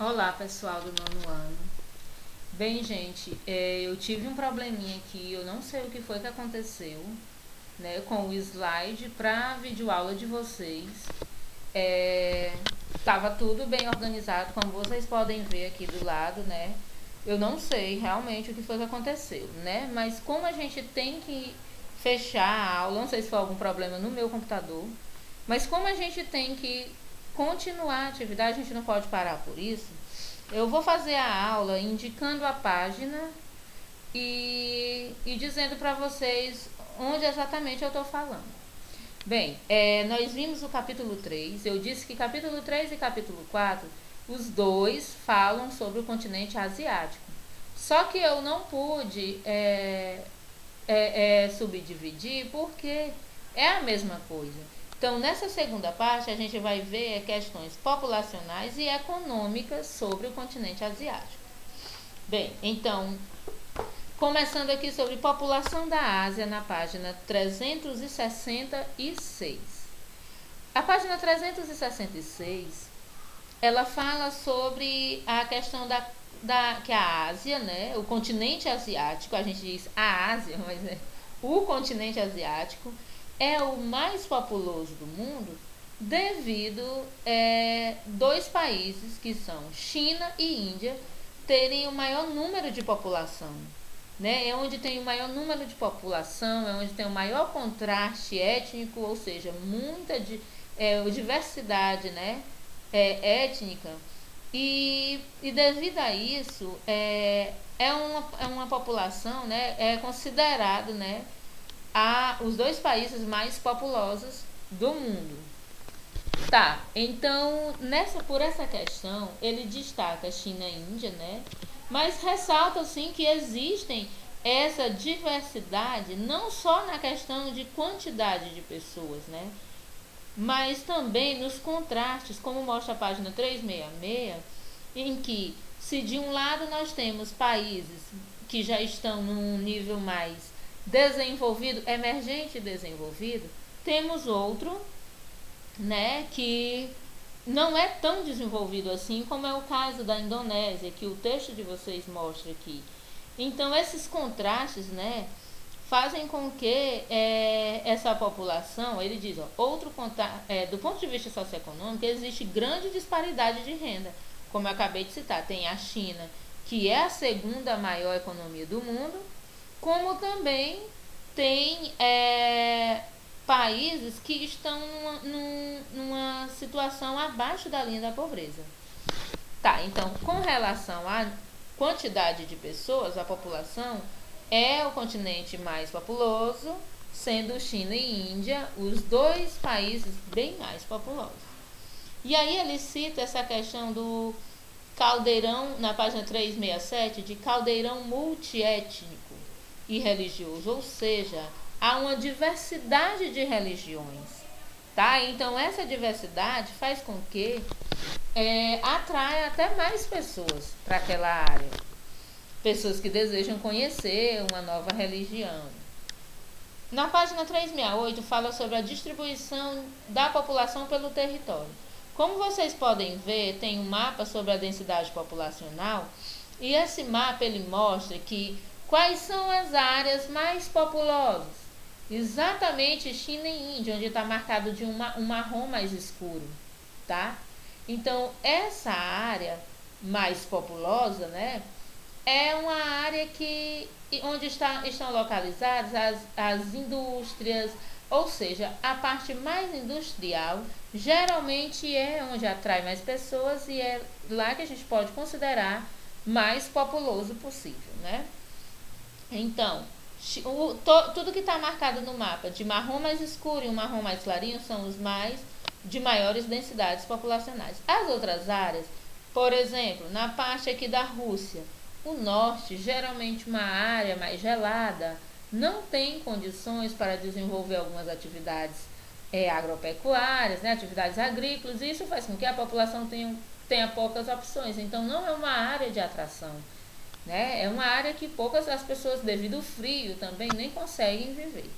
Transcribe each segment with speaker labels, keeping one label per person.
Speaker 1: Olá, pessoal do nono ano. Bem, gente, eu tive um probleminha aqui, eu não sei o que foi que aconteceu, né, com o slide para videoaula de vocês. Tava tudo bem organizado, como vocês podem ver aqui do lado, né? Eu não sei realmente o que foi que aconteceu, né? Mas como a gente tem que fechar a aula, não sei se foi algum problema no meu computador, mas como a gente tem que continuar a atividade, a gente não pode parar por isso. Eu vou fazer a aula indicando a página e dizendo para vocês onde exatamente eu estou falando. Bem, nós vimos o capítulo 3. Eu disse que capítulo 3 e capítulo 4, os dois falam sobre o continente asiático. Só que eu não pude subdividir porque é a mesma coisa. Então, nessa segunda parte, a gente vai ver questões populacionais e econômicas sobre o continente asiático. Bem, então, começando aqui sobre população da Ásia, na página 366. A página 366, ela fala sobre a questão que a Ásia, né, o continente asiático, a gente diz a Ásia, mas é o continente asiático, é o mais populoso do mundo devido dois países, que são China e Índia, terem o maior número de população. Né? É onde tem o maior número de população, é onde tem o maior contraste étnico, ou seja, muita diversidade, né? Étnica. E devido a isso, é uma população, né? É considerado, né, os dois países mais populosos do mundo. Tá, então por essa questão ele destaca China e Índia, né? Mas ressalta assim que existem essa diversidade não só na questão de quantidade de pessoas, né? Mas também nos contrastes, como mostra a página 366, em que se de um lado nós temos países que já estão num nível mais desenvolvido, emergente e desenvolvido, temos outro, né, que não é tão desenvolvido assim, como é o caso da Indonésia, que o texto de vocês mostra aqui. Então, esses contrastes, né, fazem com que essa população, ele diz, do ponto de vista socioeconômico, existe grande disparidade de renda. Como eu acabei de citar, tem a China, que é a segunda maior economia do mundo, como também tem países que estão numa situação abaixo da linha da pobreza. Tá, então, com relação à quantidade de pessoas, a população é o continente mais populoso, sendo China e Índia os dois países bem mais populosos. E aí ele cita essa questão do caldeirão, na página 367, de caldeirão multiétnico e religioso, ou seja, há uma diversidade de religiões, tá? Então essa diversidade faz com que atraia até mais pessoas para aquela área, pessoas que desejam conhecer uma nova religião. Na página 368 fala sobre a distribuição da população pelo território. Como vocês podem ver, tem um mapa sobre a densidade populacional e esse mapa ele mostra que quais são as áreas mais populosas. Exatamente China e Índia, onde está marcado de um marrom mais escuro, tá? Então, essa área mais populosa, né, é uma área onde estão localizadas as indústrias, ou seja, a parte mais industrial geralmente é onde atrai mais pessoas e é lá que a gente pode considerar mais populoso possível, né? Então, tudo que está marcado no mapa de marrom mais escuro e um marrom mais clarinho são os mais de maiores densidades populacionais. As outras áreas, por exemplo, na parte aqui da Rússia, o norte, geralmente uma área mais gelada, não tem condições para desenvolver algumas atividades agropecuárias, né, atividades agrícolas, e isso faz com que a população tenha poucas opções. Então, não é uma área de atração. Né? É uma área que poucas as pessoas, devido ao frio também, nem conseguem viver.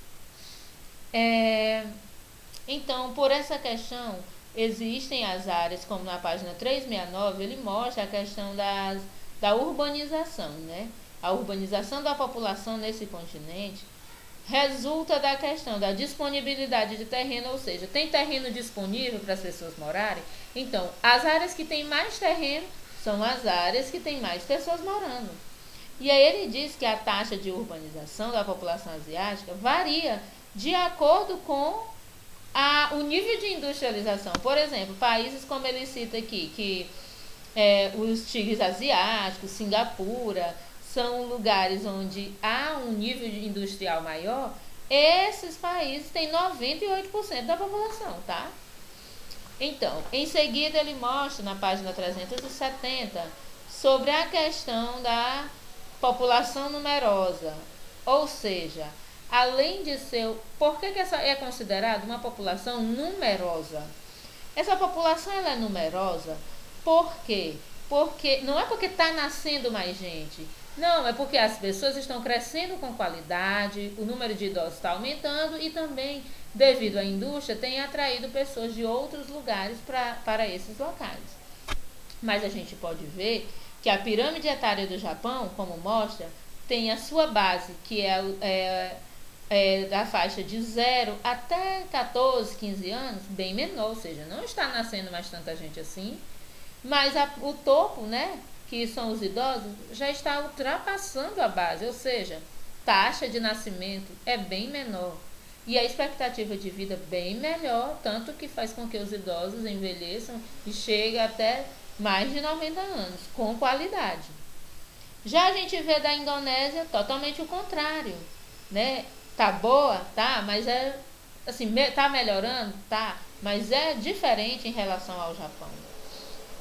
Speaker 1: Então, por essa questão, existem as áreas, como na página 369, ele mostra a questão da urbanização, né? A urbanização da população nesse continente resulta da questão da disponibilidade de terreno, ou seja, tem terreno disponível para as pessoas morarem? Então, as áreas que têm mais terreno são as áreas que têm mais pessoas morando. E aí ele diz que a taxa de urbanização da população asiática varia de acordo com o nível de industrialização. Por exemplo, países como ele cita aqui, que os tigres asiáticos, Singapura, são lugares onde há um nível industrial maior. Esses países têm 98% da população, tá? Então, em seguida ele mostra na página 370 sobre a questão da população numerosa, ou seja, além de ser... Por que essa é considerada uma população numerosa? Essa população ela é numerosa por quê? Porque não é porque está nascendo mais gente, não, é porque as pessoas estão crescendo com qualidade, o número de idosos está aumentando e também, devido à indústria, tem atraído pessoas de outros lugares para esses locais. Mas a gente pode ver que a pirâmide etária do Japão, como mostra, tem a sua base, que é da faixa de 0 até 14, 15 anos, bem menor, ou seja, não está nascendo mais tanta gente assim, mas o topo, né, que são os idosos, já está ultrapassando a base, ou seja, taxa de nascimento é bem menor e a expectativa de vida bem melhor, tanto que faz com que os idosos envelheçam e cheguem até mais de 90 anos, com qualidade. Já a gente vê da Indonésia totalmente o contrário, né? Tá boa? Tá, mas assim, tá melhorando? Tá, mas é diferente em relação ao Japão.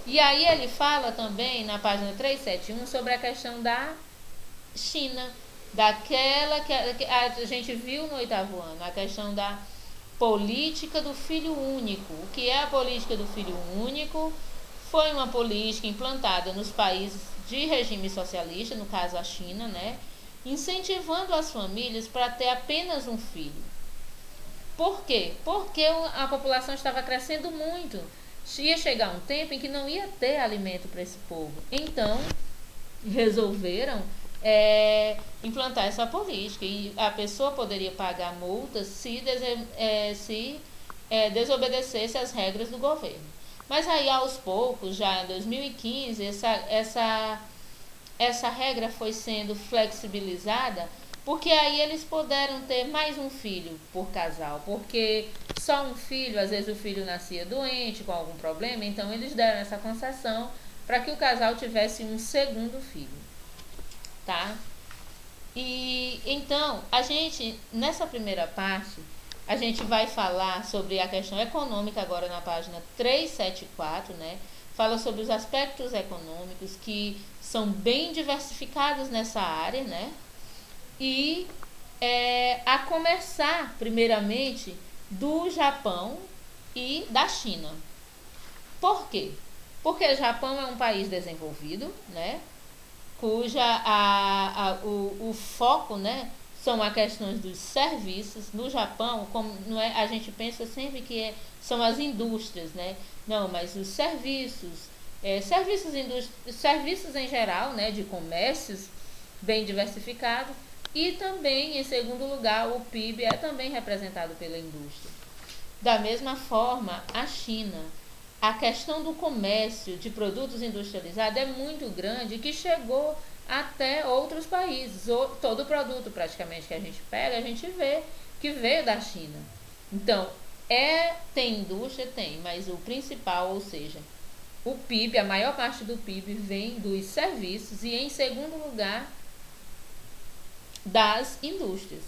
Speaker 1: E aí ele fala também na página 371 sobre a questão da China, daquela que a gente viu no 8º ano, a questão da política do filho único. O que é a política do filho único? Foi uma política implantada nos países de regime socialista, no caso a China, né? Incentivando as famílias para ter apenas um filho. Por quê? Porque a população estava crescendo muito. Ia chegar um tempo em que não ia ter alimento para esse povo. Então, resolveram implantar essa política. E a pessoa poderia pagar multas se desobedecesse às regras do governo. Mas aí, aos poucos, já em 2015, essa regra foi sendo flexibilizada, porque aí eles puderam ter mais um filho por casal, porque só um filho, às vezes o filho nascia doente, com algum problema, então eles deram essa concessão para que o casal tivesse um segundo filho, tá? E então, a gente, nessa primeira parte, a gente vai falar sobre a questão econômica agora na página 374, né? Fala sobre os aspectos econômicos que são bem diversificados nessa área, né? E a começar, primeiramente, do Japão e da China. Por quê? Porque o Japão é um país desenvolvido, né? Cuja o foco, né, são as questões dos serviços. No Japão, como não é, a gente pensa sempre que são as indústrias, né? Não, mas os serviços, serviços em geral, né, de comércios bem diversificados. E também, em segundo lugar, o PIB é também representado pela indústria. Da mesma forma, a China, a questão do comércio de produtos industrializados é muito grande, que chegou até outros países. Todo produto praticamente que a gente pega, a gente vê que veio da China. Então, tem indústria? Tem, mas o principal, ou seja, o PIB, a maior parte do PIB vem dos serviços e, em segundo lugar, das indústrias.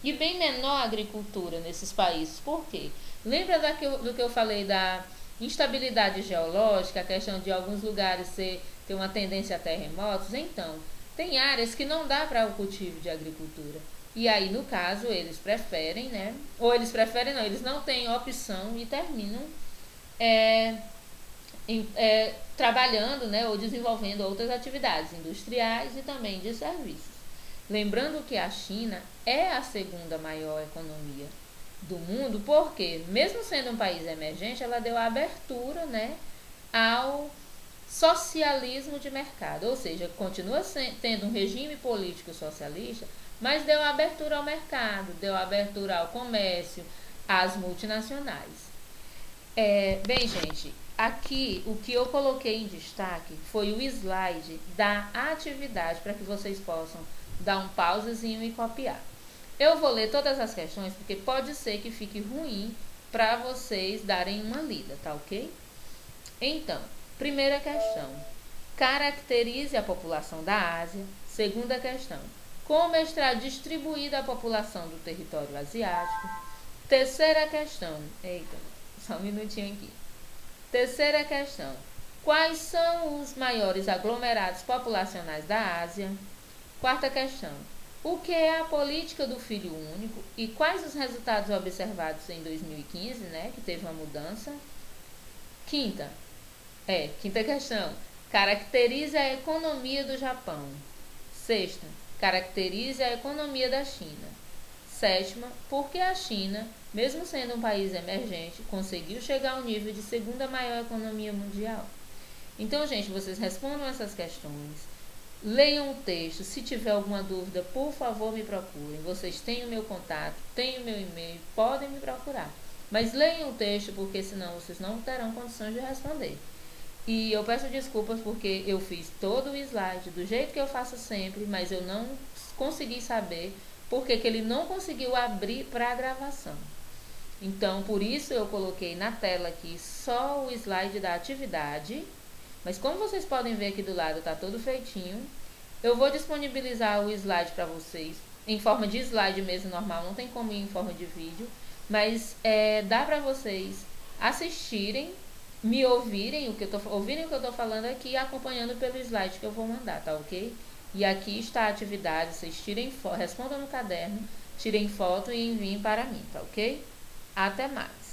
Speaker 1: E bem menor a agricultura nesses países. Por quê? Lembra do que eu falei da instabilidade geológica, a questão de alguns lugares ter uma tendência a terremotos? Então, tem áreas que não dá para o cultivo de agricultura. E aí, no caso, eles preferem, né? Ou eles preferem não, eles não têm opção e terminam trabalhando, né, ou desenvolvendo outras atividades industriais e também de serviços. Lembrando que a China é a segunda maior economia do mundo, porque, mesmo sendo um país emergente, ela deu abertura, né, ao socialismo de mercado, ou seja, continua tendo um regime político socialista, mas deu abertura ao mercado, deu abertura ao comércio, às multinacionais. Bem, gente, aqui o que eu coloquei em destaque foi o slide da atividade, para que vocês possam dar um pausazinho e copiar. Eu vou ler todas as questões, porque pode ser que fique ruim para vocês darem uma lida, tá ok? Então, primeira questão. Caracterize a população da Ásia. Segunda questão. Como está distribuída a população do território asiático? Terceira questão. Eita, só um minutinho aqui. Terceira questão. Quais são os maiores aglomerados populacionais da Ásia? Quarta questão. O que é a política do filho único e quais os resultados observados em 2015, né, que teve uma mudança? Quinta questão. Caracterize a economia do Japão. Sexta. Caracterize a economia da China. Sétima. Por que a China, mesmo sendo um país emergente, conseguiu chegar ao nível de segunda maior economia mundial? Então, gente, vocês respondam essas questões. Leiam o texto. Se tiver alguma dúvida, por favor, me procurem. Vocês têm o meu contato, têm o meu e-mail, podem me procurar. Mas leiam o texto, porque senão vocês não terão condições de responder. E eu peço desculpas porque eu fiz todo o slide do jeito que eu faço sempre, mas eu não consegui saber porque que ele não conseguiu abrir para a gravação. Então, por isso eu coloquei na tela aqui só o slide da atividade. Mas como vocês podem ver aqui do lado, está todo feitinho. Eu vou disponibilizar o slide para vocês em forma de slide mesmo normal, não tem como ir em forma de vídeo. Mas dá para vocês assistirem, me ouvirem, ouvirem o que eu estou falando aqui, acompanhando pelo slide que eu vou mandar, tá ok? E aqui está a atividade, vocês respondam no caderno, tirem foto e enviem para mim, tá ok? Até mais!